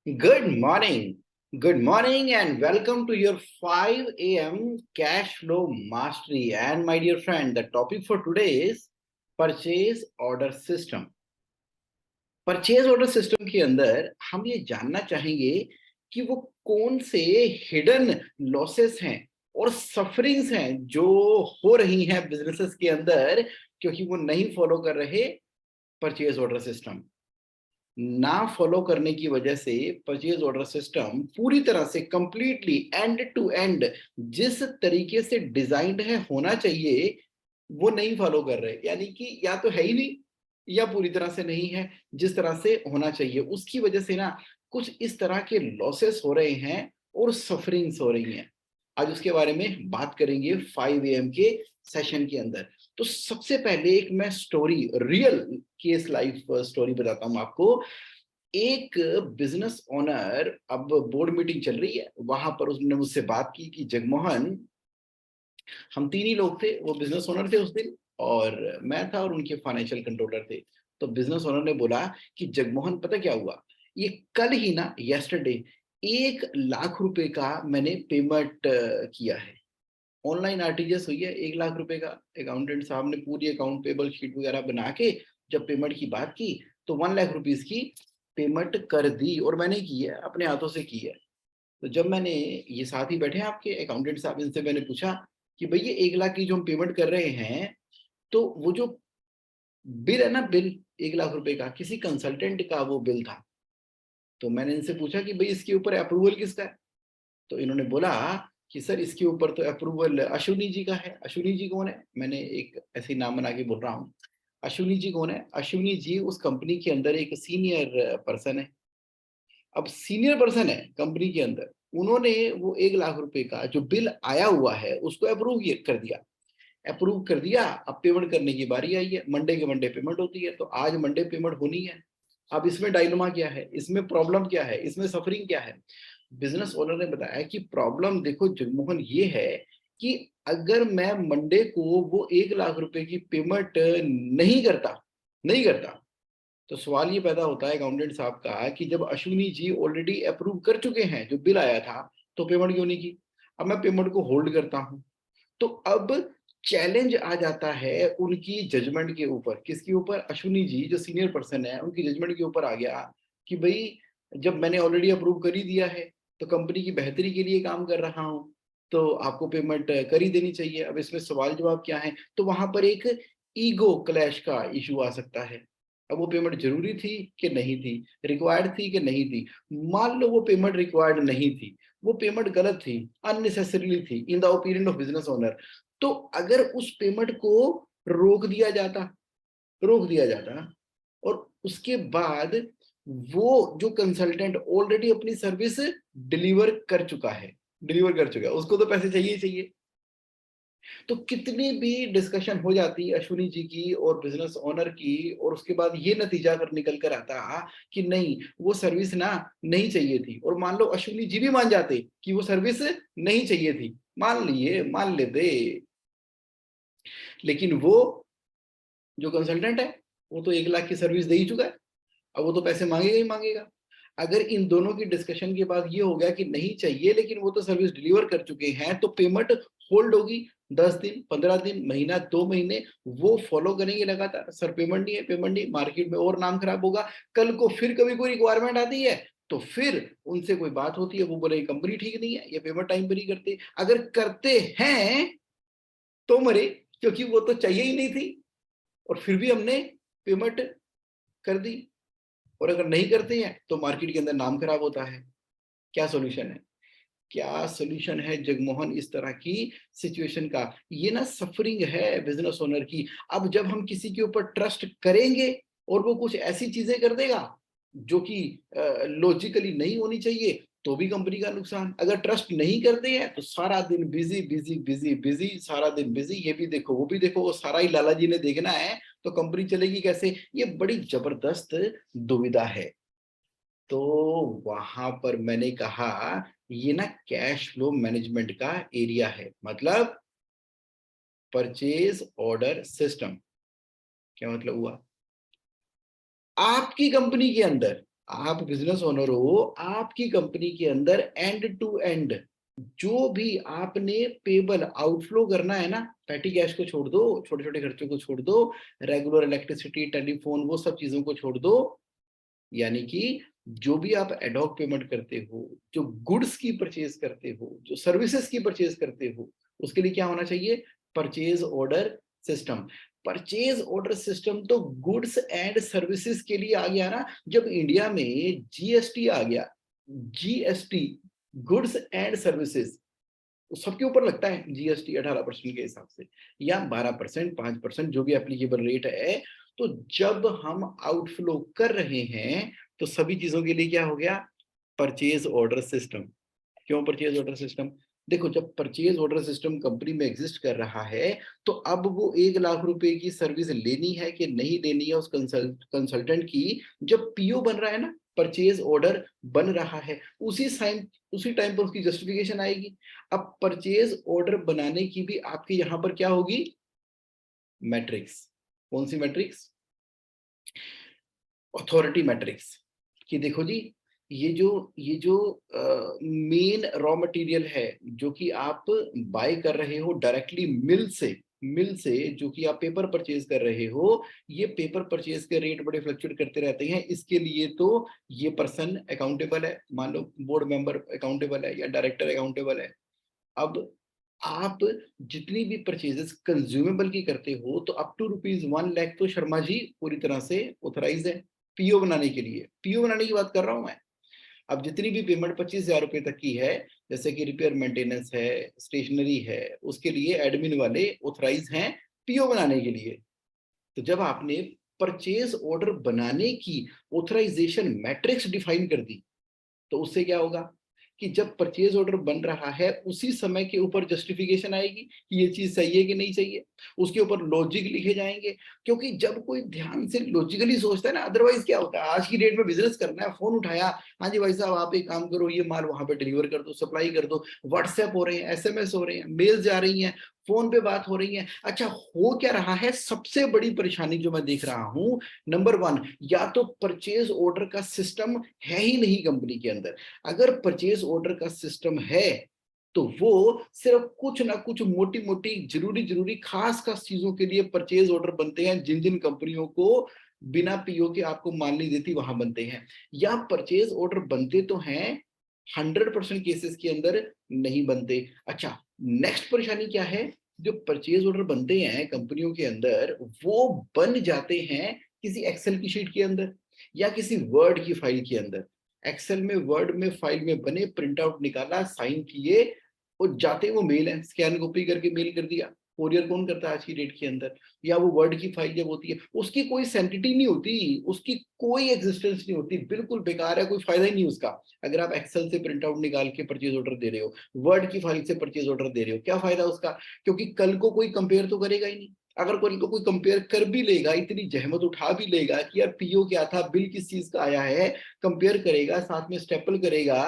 Good morning, and welcome to your 5 a.m. cash flow mastery. And my dear friend, the topic for today is purchase order system. Purchase order system के अंदर हम ये जानना चाहेंगे कि वो कौन से हिडन लॉसेस हैं और सफरिंग्स हैं जो हो रही हैं बिजनेसेस के अंदर क्योंकि वो नहीं फॉलो कर रहे परचेज ऑर्डर सिस्टम। ना फॉलो करने की वजह से परचेज ऑर्डर सिस्टम पूरी तरह से कंप्लीटली एंड टू एंड जिस तरीके से डिजाइंड है होना चाहिए वो नहीं फॉलो कर रहे, यानी कि या तो है ही नहीं या पूरी तरह से नहीं है जिस तरह से होना चाहिए। उसकी वजह से ना कुछ इस तरह के लॉसेस हो रहे हैं और सफरिंग्स हो रही हैं। आज उसके बारे में बात करेंगे 5 AM के सेशन के अंदर। तो सबसे पहले एक मैं story, real case life story बताता हूं आपको। एक बिजनेस ओनर, अब बोर्ड मीटिंग चल रही है, वहां पर उसने मुझसे बात की कि जगमोहन, हम तीन ही लोग थे, वो बिजनेस ओनर थे उस दिन और मैं था और उनके फाइनेंशियल कंट्रोलर थे। तो बिजनेस ओनर ने बोला कि जगमोहन पता क्या हुआ, ये कल ही ना यस्टरडे 1 लाख रुपए का मैंने पेमेंट किया है। ऑनलाइन आरटीजीएस हुई है 1 लाख रुपए का। अकाउंटेंट साहब ने पूरी अकाउंट पेबल शीट वगैरह बना के जब पेमेंट की बात की तो 1 लाख रुपीज की पेमेंट कर दी और मैंने की है, अपने हाथों से की है। तो जब मैंने, ये साथ ही बैठे हैं आपके अकाउंटेंट साहब, इनसे मैंने पूछा कि भैया 1 लाख की जो हम पेमेंट कर रहे हैं, तो वो जो बिल है ना, बिल 1 लाख रुपए का किसी कंसल्टेंट का वो बिल था। तो मैंने इनसे पूछा कि भाई इसके ऊपर अप्रूवल किसका है। तो इन्होंने बोला कि सर इसके ऊपर तो अप्रूवल अश्विनी जी का है। अश्विनी जी कौन है? मैंने एक ऐसे नाम बना के बोल रहा हूँ। अश्विनी जी कौन है? अश्विनी जी उस कंपनी के अंदर एक सीनियर पर्सन है। अब सीनियर पर्सन है कंपनी के अंदर, उन्होंने वो 1 लाख रुपए का जो बिल आया हुआ है उसको अप्रूव कर दिया। अप्रूव कर दिया, अब पेमेंट करने की बारी आई है। मंडे के मंडे पेमेंट होती है, तो आज मंडे पेमेंट होनी है। अब इसमें डायलेमा क्या है, इसमें प्रॉब्लम क्या है, इसमें सफरिंग क्या है? बिजनेस ओनर ने बताया कि प्रॉब्लम देखो जगमोहन ये है कि अगर मैं मंडे को वो 1 लाख रुपए की पेमेंट नहीं करता तो सवाल ये पैदा होता है अकाउंटेंट साहब का कि जब अश्विनी जी ऑलरेडी अप्रूव कर चुके हैं जो बिल आया था, तो पेमेंट क्यों नहीं की? अब मैं पेमेंट को होल्ड करता हूं। तो अब चैलेंज आ जाता है उनकी जजमेंट के ऊपर। किसके ऊपर? अश्विनी जी जो सीनियर पर्सन है उनकी जजमेंट के ऊपर आ गया कि भाई जब मैंने ऑलरेडी अप्रूव कर ही दिया है तो कंपनी की बेहतरी के लिए काम कर रहा हूं, तो आपको पेमेंट कर ही देनी चाहिए। अब इसमें सवाल जवाब क्या है? तो वहां पर एक ईगो क्लैश का इशू आ सकता है। अब वो पेमेंट जरूरी थी कि नहीं थी, रिक्वायर्ड थी कि नहीं थी? मान लो वो पेमेंट रिक्वायर्ड नहीं थी, वो पेमेंट गलत थी, अननेसेसरीली थी in the opinion of business owner. तो अगर उस पेमेंट को रोक दिया जाता और उसके बाद वो जो कंसल्टेंट ऑलरेडी अपनी सर्विस डिलीवर कर चुका है उसको तो पैसे चाहिए ही चाहिए। तो कितनी भी डिस्कशन हो जाती अश्विनी जी की और बिजनेस ओनर की, और उसके बाद ये नतीजा कर निकल कर आता कि नहीं वो सर्विस ना नहीं चाहिए थी। और मान लो अश्विनी जी भी मान जाते कि वो सर्विस नहीं चाहिए थी, मान लेते, लेकिन वो जो कंसल्टेंट है वो तो 1 लाख की सर्विस दे ही चुका है। अब वो तो पैसे मांगेगा ही मांगेगा। अगर इन दोनों की डिस्कशन के बाद ये हो गया कि नहीं चाहिए लेकिन वो तो सर्विस डिलीवर कर चुके हैं, तो पेमेंट होल्ड होगी 10 दिन, 15 दिन, महीना, 2 महीने। वो फॉलो करेंगे लगातार, सर पेमेंट नहीं है, पेमेंट नहीं, मार्केट में और नाम खराब होगा। कल को फिर कभी कोई रिक्वायरमेंट आती है तो फिर उनसे कोई बात होती है, वो बोले कंपनी ठीक नहीं है, ये पेमेंट टाइम पर ही करते। अगर करते हैं तो मरे, क्योंकि वो तो चाहिए ही नहीं थी और फिर भी हमने पेमेंट कर दी। और अगर नहीं करते हैं तो मार्केट के अंदर नाम खराब होता है। क्या सॉल्यूशन है? क्या सॉल्यूशन है जगमोहन इस तरह की सिचुएशन का? ये ना सफरिंग है बिजनेस ओनर की। अब जब हम किसी के ऊपर ट्रस्ट करेंगे और वो कुछ ऐसी चीजें कर देगा जो कि लॉजिकली नहीं होनी चाहिए, तो भी कंपनी का नुकसान। अगर ट्रस्ट नहीं करते हैं तो सारा दिन बिजी बिजी बिजी बिजी, सारा दिन बिजी, ये भी देखो वो भी देखो, वो सारा ही लाला जी ने देखना है, तो कंपनी चलेगी कैसे? ये बड़ी जबरदस्त दुविधा है। तो वहां पर मैंने कहा ये ना कैश फ्लो मैनेजमेंट का एरिया है, मतलब परचेज ऑर्डर सिस्टम। क्या मतलब हुआ? आपकी कंपनी के अंदर आप बिजनेस ओनर हो, आपकी कंपनी के अंदर एंड टू एंड जो भी आपने पेबल आउटफ्लो करना है ना, पैटी कैश को छोड़ दो, छोटे छोटे खर्चों को छोड़ दो, रेगुलर इलेक्ट्रिसिटी टेलीफोन वो सब चीजों को छोड़ दो, यानी कि जो भी आप एडॉक पेमेंट करते हो, जो गुड्स की परचेज करते हो, जो सर्विसेज की परचेज करते हो, उसके लिए क्या होना चाहिए? Purchase order system. Purchase order system तो गुड्स एंड सर्विसेज के लिए आ गया ना, जब इंडिया में जीएसटी आ गया, जीएसटी गुड्स एंड सर्विसेज, सबके ऊपर लगता है जीएसटी 18% के हिसाब से, या 12%, 5%, जो भी एप्लीकेबल रेट है। तो जब हम आउटफ्लो कर रहे हैं तो सभी चीजों के लिए क्या हो गया? Purchase order system. क्यों परचेज ऑर्डर सिस्टम? देखो, जब परचेज ऑर्डर सिस्टम कंपनी में एग्जिस्ट कर रहा है तो अब वो 1 लाख रुपए की सर्विस लेनी है कि नहीं लेनी है उस कंसल्टेंट की, जब पीओ बन रहा है ना, परचेज ऑर्डर बन रहा है, उसी टाइम पर उसकी जस्टिफिकेशन आएगी। अब परचेज ऑर्डर बनाने की भी आपके यहां पर क्या होगी? मैट्रिक्स। कौन सी मैट्रिक्स? Authority matrix. कि देखो जी, ये जो मेन रॉ मटेरियल है जो कि आप बाय कर रहे हो डायरेक्टली मिल से जो कि आप पेपर परचेज कर रहे हो, ये पेपर परचेज के रेट बड़े फ्लक्चुएट करते रहते हैं। इसके लिए तो ये पर्सन अकाउंटेबल है, मान लो बोर्ड मेंबर अकाउंटेबल है या डायरेक्टर अकाउंटेबल है। अब आप जितनी भी परचेजेस कंज्यूमेबल की करते हो तो अप टू ₹1 लाख तो शर्मा जी पूरी तरह से ऑथराइज है पीओ बनाने के लिए। पीओ बनाने की बात कर रहा हूं मैं। अब जितनी भी पेमेंट 25,000 रुपए तक की है, जैसे कि रिपेयर मेंटेनेंस है, स्टेशनरी है, उसके लिए एडमिन वाले ऑथराइज हैं पीओ बनाने के लिए। तो जब आपने परचेज ऑर्डर बनाने की ऑथराइजेशन मैट्रिक्स डिफाइन कर दी, तो उससे क्या होगा कि जब परचेज ऑर्डर बन रहा है उसी समय के ऊपर जस्टिफिकेशन आएगी कि ये चीज सही है कि नहीं चाहिए, उसके ऊपर लॉजिक लिखे जाएंगे। क्योंकि जब कोई ध्यान से लॉजिकली सोचता है ना, अदरवाइज क्या होता है, आज की डेट में बिजनेस करना है, फोन उठाया, हाँ जी भाई साहब आप एक काम करो, ये माल वहां पे डिलीवर कर दो, सप्लाई कर दो, व्हाट्सएप हो रहे हैं, एसएमएस हो रहे हैं, मेल जा रही हैं, फोन पे बात हो रही है। अच्छा, हो क्या रहा है? सबसे बड़ी परेशानी जो मैं देख रहा हूं, नंबर 1, या तो परचेज ऑर्डर का सिस्टम है ही नहीं कंपनी के अंदर। अगर परचेज ऑर्डर का सिस्टम है तो वो सिर्फ कुछ ना कुछ मोटी मोटी जरूरी खास खास चीजों के लिए परचेज ऑर्डर बनते हैं, जिन जिन कंपनियों को बिना पीओ के आपको माल नहीं देती वहां बनते हैं। या परचेज ऑर्डर बनते तो हैं, 100% केसेस के अंदर नहीं बनते। अच्छा, नेक्स्ट परेशानी क्या है? जो परचेज ऑर्डर बनते हैं कंपनियों के अंदर, वो बन जाते हैं किसी एक्सेल की शीट के अंदर या किसी वर्ड की फाइल के अंदर। एक्सेल में, वर्ड में, फाइल में बने, प्रिंट आउट निकाला, साइन किए, और जाते वो मेल है, स्कैन कॉपी करके मेल कर दिया। कोरियर कौन करता है आज की डेट के अंदर? या वो वर्ड की फाइल जब होती है, उसकी कोई सेंटिटी नहीं होती, उसकी कोई एग्जिस्टेंस नहीं होती, बिल्कुल बेकार है, कोई फायदा ही नहीं उसका। अगर आप एक्सेल से प्रिंट आउट निकाल के परचेज ऑर्डर दे रहे हो, वर्ड की फाइल से परचेज ऑर्डर दे रहे हो, क्या फायदा उसका? क्योंकि कल को कोई कंपेयर तो करेगा ही नहीं। अगर कल को कोई कंपेयर कर भी लेगा, इतनी जहमत उठा भी लेगा कि यार पीओ क्या था, बिल किस चीज का आया है, कंपेयर करेगा, साथ में स्टेपल करेगा,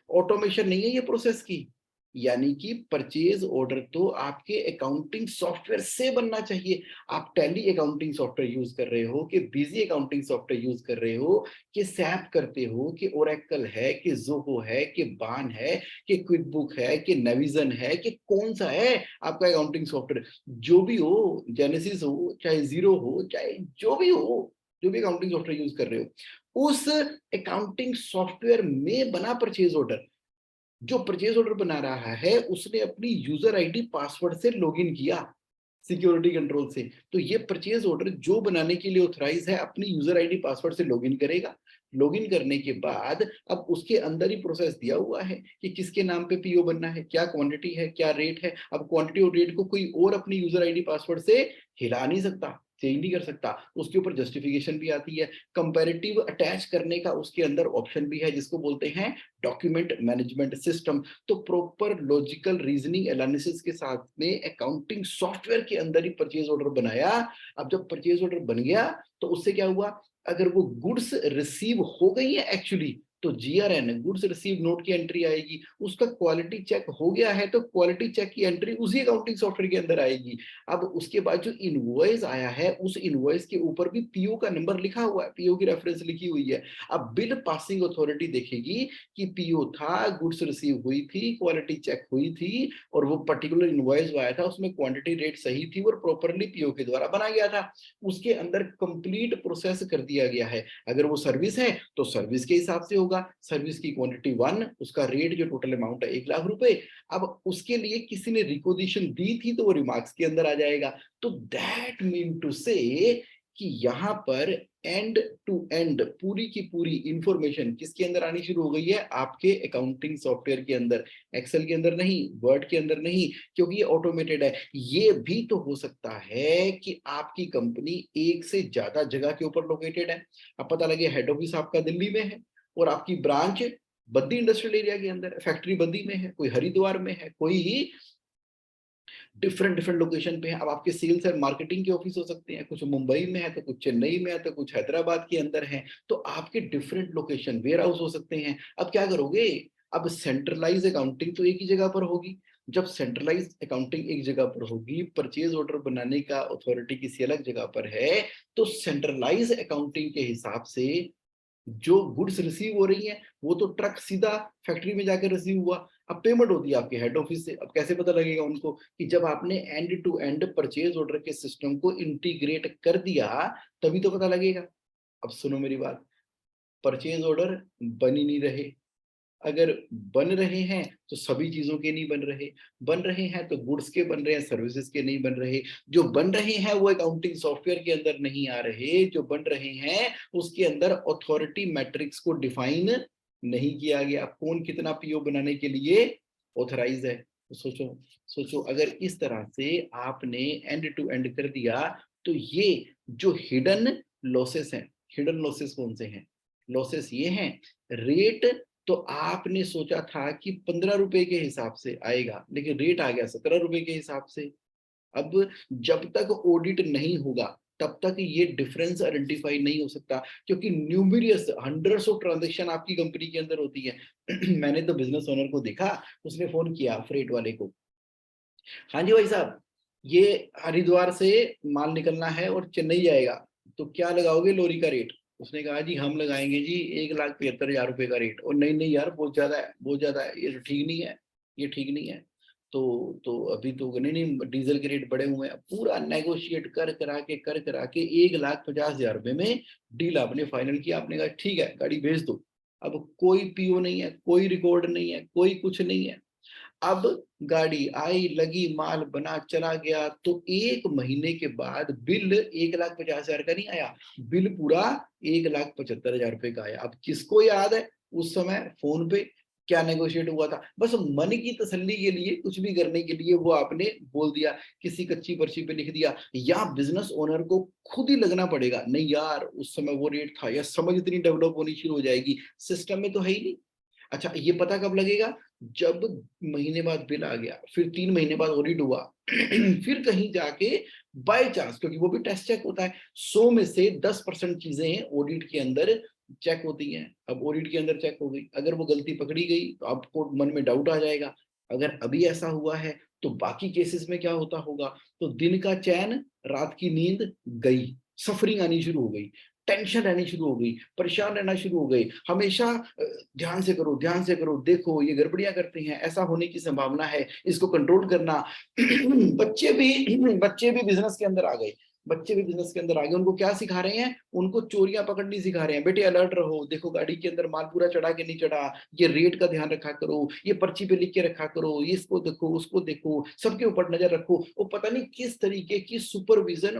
ऑटोमेशन नहीं है ये प्रोसेस की। यानी कि परचेज ऑर्डर तो आपके अकाउंटिंग सॉफ्टवेयर से बनना चाहिए। आप टैली अकाउंटिंग सॉफ्टवेयर यूज कर रहे हो, कि बिजी अकाउंटिंग सॉफ्टवेयर यूज कर रहे हो, कि सैप करते हो, कि ओरेकल है, कि जोहो है, कि बान है, कि क्विक बुक है, कि नेविजन है, कि कौन सा है आपका अकाउंटिंग सॉफ्टवेयर? जो भी हो, जेनेसिस हो, चाहे जीरो हो, चाहे जो भी हो, जो भी अकाउंटिंग सॉफ्टवेयर यूज कर रहे हो, उस अकाउंटिंग सॉफ्टवेयर में बना परचेज ऑर्डर। जो परचेज ऑर्डर बना रहा है उसने अपनी यूजर आईडी पासवर्ड से लॉगिन किया सिक्योरिटी कंट्रोल से, तो ये परचेज ऑर्डर जो बनाने के लिए ऑथराइज है अपनी यूजर आईडी पासवर्ड से लॉगिन करेगा। लॉगिन करने के बाद अब उसके अंदर ही प्रोसेस दिया हुआ है कि किसके नाम पे पीओ बनना है, क्या क्वांटिटी है, क्या रेट है। अब क्वांटिटी और रेट को कोई और अपनी यूजर आईडी पासवर्ड से हिला नहीं सकता, चेंज नहीं कर सकता। उसके ऊपर जस्टिफिकेशन भी आती है, कंपैरेटिव अटैच करने का उसके अंदर ऑप्शन भी है, जिसको बोलते हैं डॉक्यूमेंट मैनेजमेंट सिस्टम। तो प्रॉपर लॉजिकल रीजनिंग एनालिसिस के साथ में अकाउंटिंग सॉफ्टवेयर के अंदर ही परचेज ऑर्डर बनाया। अब जब परचेज ऑर्डर बन गया तो उससे क्या हुआ? अगर वो गुड्स रिसीव हो गई है एक्चुअली, तो GRN गुड्स रिसीव नोट की एंट्री आएगी, उसका क्वालिटी चेक हो गया है तो क्वालिटी चेक की एंट्री उसी अकाउंटिंग सॉफ्टवेयर के अंदर आएगी। अब उसके बाद जो इनवॉइस आया है उस इनवॉइस के ऊपर भी पीओ का नंबर लिखा हुआ है, पीओ की रेफरेंस लिखी हुई है। अब बिल पासिंग अथॉरिटी देखेगी कि पीओ था, गुड्स रिसीव हुई थी, क्वालिटी चेक हुई थी और वो पर्टिकुलर इनवॉइस आया था उसमें क्वांटिटी रेट सही थी और प्रॉपरली पीओ के द्वारा बना गया था। उसके अंदर कंप्लीट प्रोसेस कर दिया गया है। अगर वो सर्विस है तो सर्विस के हिसाब से होगा, सर्विस की क्वांटिटी 1, उसका रेट जो टोटल अमाउंट है 1 लाख रुपए। अब उसके लिए किसी ने रिक्वेजिशन दी थी तो वो रिमार्क्स के अंदर आ जाएगा। तो दैट मीन टू से कि यहां पर एंड टू एंड पूरी की पूरी इंफॉर्मेशन किसके अंदर आनी शुरू हो गई है, आपके अकाउंटिंग सॉफ्टवेयर के अंदर, एक्सेल के अंदर नहीं, वर्ड के अंदर नहीं, क्योंकि ये ऑटोमेटेड है। ये भी तो हो सकता है कि आपकी कंपनी एक से ज्यादा जगह के ऊपर लोकेटेड है। अब पता लगे हेड ऑफिस आपका दिल्ली में है और आपकी ब्रांच बद्दी इंडस्ट्रियल एरिया के अंदर, फैक्ट्री बद्दी में है, कोई हरिद्वार में है, कोई डिफरेंट डिफरेंट लोकेशन पे है। अब आपके सेल्स एंड मार्केटिंग के ऑफिस हो सकते हैं, कुछ मुंबई में है तो कुछ चेन्नई में है तो कुछ हैदराबाद के अंदर है। तो आपके डिफरेंट लोकेशन वेयर हाउस हो सकते हैं। अब क्या करोगे, अब सेंट्रलाइज अकाउंटिंग तो एक ही जगह पर होगी। जब सेंट्रलाइज अकाउंटिंग एक जगह पर होगी, परचेज ऑर्डर बनाने का अथॉरिटी किसी अलग जगह पर है, तो सेंट्रलाइज अकाउंटिंग के हिसाब से जो गुड्स रिसीव हो रही हैं वो तो ट्रक सीधा फैक्ट्री में जाकर रिसीव हुआ। अब पेमेंट होती है आपके हेड ऑफिस से। अब कैसे पता लगेगा उनको कि जब आपने end to end purchase order के सिस्टम को इंटीग्रेट कर दिया, तभी तो पता लगेगा। अब सुनो मेरी बात, परचेज ऑर्डर बन ही नहीं रहे। अगर बन रहे हैं तो सभी चीजों के नहीं बन रहे हैं तो गुड्स के बन रहे हैं, सर्विसेज के नहीं बन रहे। जो बन रहे हैं वो अकाउंटिंग सॉफ्टवेयर के अंदर नहीं आ रहे, जो बन रहे हैं उसके अंदर अथॉरिटी मैट्रिक्स को डिफाइन नहीं किया गया, कौन कितना पीओ बनाने के लिए ऑथराइज है। तो सोचो सोचो, अगर इस तरह से आपने एंड टू एंड कर दिया तो ये जो हिडन लॉसेस हैं, हिडन लॉसेस कौन से हैं, लॉसेस ये हैं, रेट तो आपने सोचा था कि 15 रुपए के हिसाब से आएगा लेकिन रेट आ गया 17 रुपए के हिसाब से। अब जब तक ऑडिट नहीं होगा तब तक ये डिफरेंस आइडेंटिफाई नहीं हो सकता, क्योंकि न्यूमेरियस हंड्रेड्स ऑफ ट्रांजेक्शन आपकी कंपनी के अंदर होती है। मैंने तो बिजनेस ओनर को देखा, उसने फोन किया फ्रेट वाले को, हाँ जी भाई साहब, ये हरिद्वार से माल निकलना है और चेन्नई जाएगा, तो क्या लगाओगे लोरी का रेट। उसने कहा जी हम लगाएंगे जी 1,75,000 रुपए का रेट। और नहीं नहीं यार बहुत ज्यादा है, बहुत ज्यादा है, ये तो ठीक नहीं है, ये ठीक नहीं है। तो अभी तो नहीं नहीं डीजल के रेट बढ़े हुए हैं। पूरा नेगोशिएट कर करा के 1,50,000 रुपए में डील आपने फाइनल किया। आपने कहा ठीक है गाड़ी भेज दो। अब कोई पीओ नहीं है, कोई रिकॉर्ड नहीं है, कोई कुछ नहीं है। अब गाड़ी आई, लगी, माल बना, चला गया, तो 1 महीने के बाद बिल 1,50,000 का नहीं आया, बिल पूरा 1,75,000 रुपए का आया। अब किसको याद है उस समय फोन पे क्या नेगोशिएट हुआ था। बस मन की तसल्ली के लिए, कुछ भी करने के लिए वो आपने बोल दिया, किसी कच्ची पर्ची पे लिख दिया। या बिजनेस ओनर को खुद ही लगना पड़ेगा, नहीं यार उस समय वो रेट था, या समझ इतनी डेवलप होनी शुरू हो जाएगी, सिस्टम में तो है ही नहीं। अच्छा ये पता कब लगेगा, जब महीने बाद बिल आ गया, फिर 3 महीने बाद ऑडिट हुआ, फिर कहीं जाके बाय चांस, क्योंकि वो भी टेस्ट चेक होता है, 100 में से 10% चीजें ऑडिट के अंदर चेक होती हैं। अब ऑडिट के अंदर चेक हो गई, अगर वो गलती पकड़ी गई तो आपको मन में डाउट आ जाएगा। अगर अभी ऐसा हुआ है तो बाकी केसेस में क्या होता होगा। तो दिन का चैन, रात की नींद गई, सफरिंग आनी शुरू हो गई, टेंशन रहनी शुरू हो गई, परेशान रहना शुरू हो गई। हमेशा ध्यान से करो, ध्यान से करो, देखो ये गड़बड़ियां करते हैं, ऐसा होने की संभावना है, इसको कंट्रोल करना। बच्चे भी बिजनेस के अंदर आ गए, बच्चे भी बिजनेस के अंदर आ गए। उनको क्या सिखा रहे हैं, उनको चोरियां पकड़नी सिखा रहे हैं। बेटे अलर्ट रहो, देखो गाड़ी के अंदर माल पूरा चढ़ा के नहीं चढ़ा, ये रेट का ध्यान रखा करो, ये पर्ची पे लिख के रखा करो, ये इसको देखो उसको देखो, सबके ऊपर नजर रखो। वो पता नहीं किस तरीके की सुपरविजन।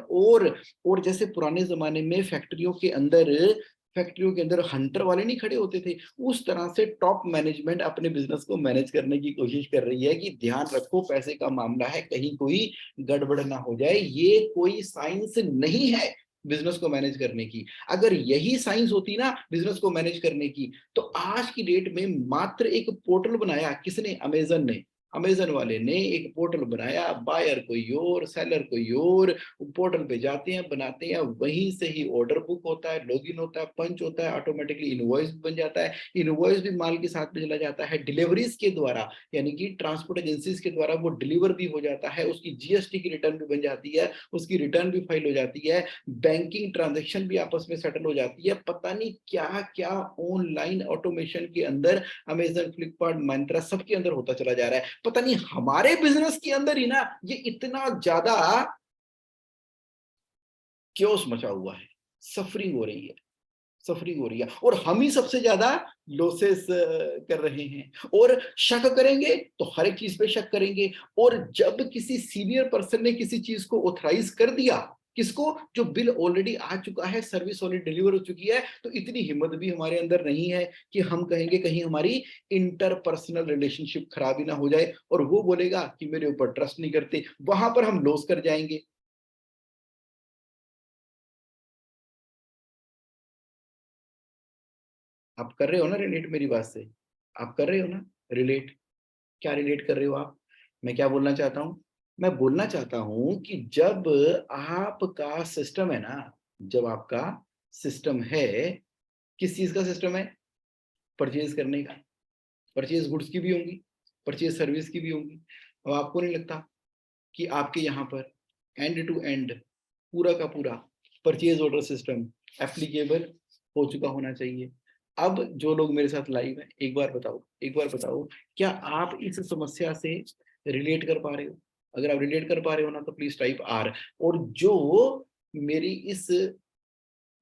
और जैसे पुराने जमाने में फैक्ट्रियों के अंदर हंटर वाले नहीं खड़े होते थे, उस तरह से टॉप मैनेजमेंट अपने बिजनेस को मैनेज करने की कोशिश कर रही है कि ध्यान रखो पैसे का मामला है, कहीं कोई गड़बड़ ना हो जाए। ये कोई साइंस नहीं है बिजनेस को मैनेज करने की। अगर यही साइंस होती ना बिजनेस को मैनेज करने की, तो आज की डेट में मात्र एक पोर्टल बनाया किसने, अमेजन ने। अमेजन वाले ने एक पोर्टल बनाया, बायर कोई और, सेलर कोई और, पोर्टल पे जाते हैं, बनाते हैं, वहीं से ही ऑर्डर बुक होता है, लॉगिन होता है, पंच होता है, ऑटोमेटिकली इनवॉइस बन जाता है, इनवॉइस भी माल के साथ में चला जाता है, डिलीवरीज के द्वारा यानी कि ट्रांसपोर्ट एजेंसीज के द्वारा वो डिलीवर भी हो जाता है, उसकी जीएसटी की रिटर्न भी बन जाती है, उसकी रिटर्न भी फाइल हो जाती है, बैंकिंग ट्रांजैक्शन भी आपस में सेटल हो जाती है, पता नहीं क्या क्या ऑनलाइन ऑटोमेशन के अंदर अमेजन, फ्लिपकार्ट, मंत्रा सबके अंदर होता चला जा रहा है। पता नहीं हमारे बिजनेस के अंदर ही ना ये इतना ज्यादा क्योस मचा हुआ है, सफरिंग हो रही है, सफरिंग हो रही है, और हम ही सबसे ज्यादा लॉसेस कर रहे हैं। और शक करेंगे तो हर एक चीज पे शक करेंगे, और जब किसी सीनियर पर्सन ने किसी चीज को ऑथराइज कर दिया, किसको, जो बिल ऑलरेडी आ चुका है, सर्विस ऑलरेडी डिलीवर हो चुकी है, तो इतनी हिम्मत भी हमारे अंदर नहीं है कि हम कहेंगे कहीं हमारी इंटरपर्सनल रिलेशनशिप खराब ही ना हो जाए, और वो बोलेगा कि मेरे ऊपर ट्रस्ट नहीं करते, वहां पर हम लॉस कर जाएंगे। आप कर रहे हो ना रिलेट मेरी बात से? आप कर रहे हो ना रिलेट? क्या रिलेट कर रहे हो आप? मैं क्या बोलना चाहता हूं? मैं बोलना चाहता हूं कि जब आपका सिस्टम है ना, जब आपका सिस्टम है, किस चीज का सिस्टम है? परचेज करने का। परचेज गुड्स की भी होंगी, परचेज सर्विस की भी होंगी। अब आपको नहीं लगता कि आपके यहाँ पर एंड टू एंड पूरा का पूरा परचेज ऑर्डर सिस्टम एप्लीकेबल हो चुका होना चाहिए? अब जो लोग मेरे साथ लाइव हैं, एक बार बताओ, एक बार बताओ, क्या आप इस समस्या से रिलेट कर पा रहे हो? अगर आप रिलेट कर पा रहे हो ना तो प्लीज टाइप आर। और जो मेरी इस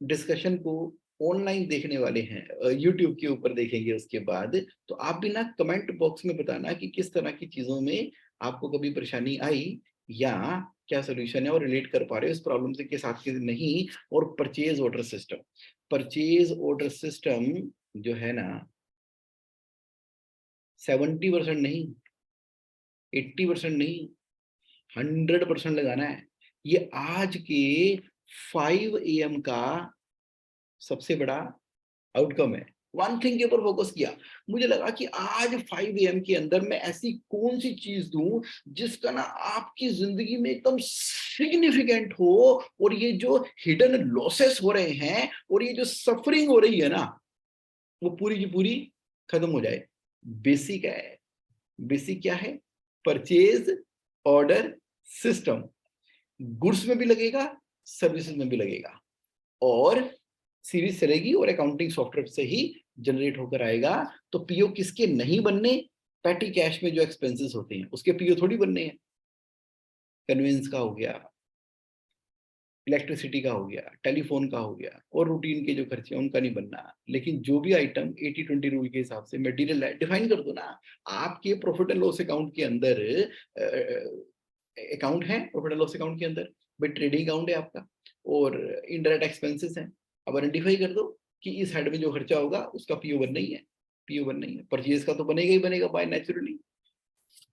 डिस्कशन को ऑनलाइन देखने वाले हैं, यूट्यूब के ऊपर देखेंगे उसके बाद, तो आप भी ना कमेंट बॉक्स में बताना कि किस तरह की चीजों में आपको कभी परेशानी आई, या क्या सोल्यूशन है, और रिलेट कर पा रहे हो इस प्रॉब्लम से के साथ कि नहीं। और purchase order system, purchase order system जो है ना, 70% नहीं, 80% नहीं, 100% लगाना है। ये आज के 5 AM का सबसे बड़ा आउटकम है। वन थिंग के ऊपर फोकस किया, मुझे लगा कि आज 5 AM के अंदर मैं ऐसी कौन सी चीज दूं जिसका ना आपकी जिंदगी में एकदम सिग्निफिकेंट हो, और ये जो हिडन लॉसेस हो रहे हैं और ये जो सफरिंग हो रही है ना, वो पूरी की पूरी खत्म हो जाए। बेसिक है, बेसिक क्या है? Purchase order system. गुड्स में भी लगेगा, सर्विसेज में भी लगेगा, और सीरीज चलेगी, और अकाउंटिंग सॉफ्टवेयर से ही जनरेट होकर आएगा। तो पीओ किसके नहीं बनने? पैटी कैश में जो एक्सपेंसेस होते हैं उसके पीओ थोड़ी बनने हैं। कन्वेंस का हो गया, इलेक्ट्रिसिटी का हो गया, टेलीफोन का हो गया, और रूटीन के जो खर्चे हैं उनका नहीं बनना। लेकिन जो भी आइटम 80-20 रूल के हिसाब से मटेरियल डिफाइन कर दो ना। आपके प्रॉफिट एंड लॉस अकाउंट के अंदर अकाउंट है, प्रॉफिट एंड लॉस अकाउंट के अंदर भाई ट्रेडिंग अकाउंट है आपका, और इनडायरेक्ट एक्सपेंसेस हैं। अब आइडेंटिफाई कर दो कि इस हेड में जो खर्चा होगा उसका पीओ बनना ही है, पीओ बनना ही है। परचेज का तो बनेगा ही बनेगा बाय नेचुरली,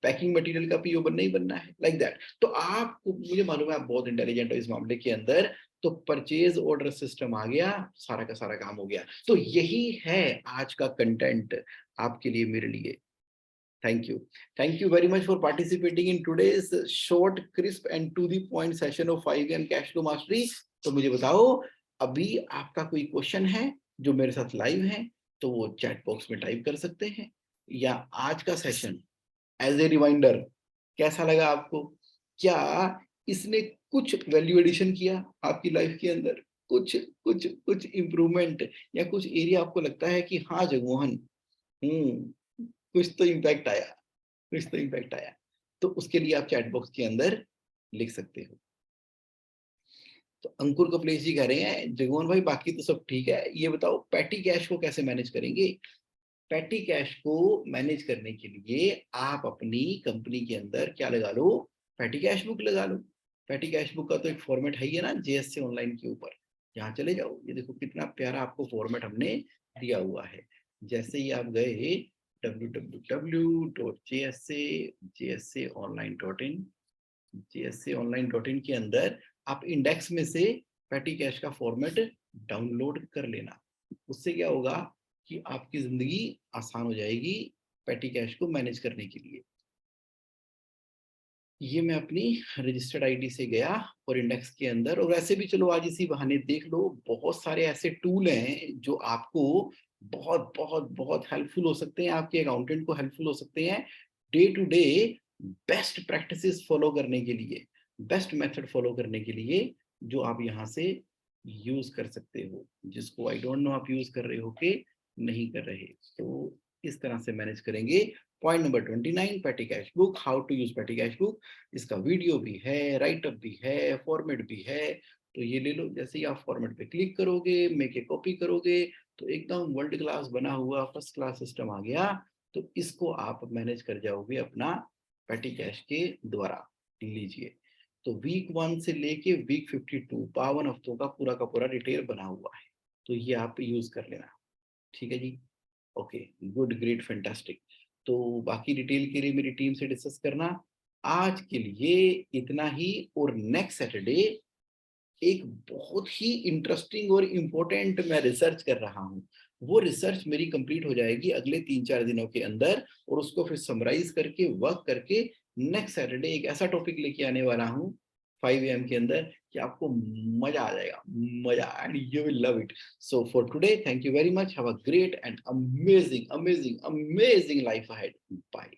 पैकिंग मटेरियल का पीओ बनना ही बनना है, लाइक दैट। तो आपको, मुझे मालूम है आप बहुत इंटेलिजेंट हो इस मामले के अंदर, तो परचेज ऑर्डर सिस्टम आ गया, सारा का सारा काम हो गया। तो यही है आज का कंटेंट आपके लिए, मेरे लिए। Thank you. Thank you very much for participating in today's short, crisp and to the point session of 5 AM cash flow mastery. तो मुझे बताओ, अभी आपका कोई क्वेश्चन है जो मेरे साथ लाइव है, तो वो चैट बॉक्स में टाइप कर सकते हैं, या आज का सेशन एज ए रिमाइंडर कैसा लगा आपको? क्या इसने कुछ वैल्यू एडिशन किया आपकी लाइफ के अंदर? कुछ कुछ कुछ इम्प्रूवमेंट, या कुछ एरिया आपको लगता है कि हाँ जगमोहन, कुछ तो इम्पैक्ट आया, कुछ तो इम्पैक्ट आया? तो उसके लिए आप चैट बॉक्स के अंदर लिख सकते हो। तो अंकुर कपलेश जी कह रहे हैं, जगमोहन भाई बाकी तो सब ठीक है, ये बताओ पैटी कैश को कैसे मैनेज करेंगे? पैटी कैश को मैनेज करने के लिए आप अपनी कंपनी के अंदर क्या लगा लो? पैटी कैश बुक लगा लो। पैटी कैश बुक का तो एक फॉर्मेट है ही है ना, जेएससी ऑनलाइन के ऊपर। यहाँ चले जाओ, ये देखो कितना प्यारा आपको फॉर्मेट हमने दिया हुआ है। जैसे ही आप गए www.jsc.online.in, jsconline.in के अंदर आप इंडेक्स में से पैटी कैश का फॉर्मेट डाउनलोड कर लेना। उससे क्या होगा कि आपकी जिंदगी आसान हो जाएगी पैटी कैश को मैनेज करने के लिए। ये मैं अपनी रजिस्टर्ड आईडी से गया और इंडेक्स के अंदर, और वैसे भी चलो आज इसी बहाने देख लो, बहुत सारे ऐसे टूल हैं जो आपको बहुत बहुत बहुत हेल्पफुल हो सकते हैं, आपके अकाउंटेंट को हेल्पफुल हो सकते हैं day to day best practices follow करने के लिए, बेस्ट मेथड फॉलो करने के लिए, जो आप यहाँ से यूज कर सकते हो, जिसको आई डोंट नो आप यूज कर रहे हो कि नहीं कर रहे। तो इस तरह से मैनेज करेंगे। Point number 29, petty cash book, how to use petty cash book. इसका वीडियो भी है, राइटअप भी है, फॉर्मेट भी है। तो ये ले लो, जैसे ही आप फॉर्मेट पे क्लिक करोगे, मेक ए कॉपी करोगे, तो एकदम वर्ल्ड क्लास बना हुआ फर्स्ट क्लास सिस्टम आ गया। तो इसको आप मैनेज कर जाओगे अपना पेटी कैश के द्वारा। लीजिए, तो वीक 1 से लेके वीक 52 52 हफ्तों का पूरा डिटेल बना हुआ है। तो ये आप यूज कर लेना। ठीक है जी। Okay, good, great, fantastic. तो बाकी डिटेल के लिए मेरी टीम से डिस्कस करना। आज के लिए इतना ही, और नेक्स्ट सैटरडे एक बहुत ही इंटरेस्टिंग और इम्पोर्टेंट मैं रिसर्च कर रहा हूँ। वो रिसर्च मेरी कंप्लीट हो जाएगी अगले 3-4 दिनों के अंदर, और उसको फिर समराइज करके वर्क करके नेक्स्ट सैटरडे एक ऐसा टॉपिक लेके आने वाला हूँ 5 AM के अंदर, कि आपको मजा आ जाएगा, मजा, and you will love it. So for today, thank you very much, have a great and amazing amazing amazing life ahead. Bye.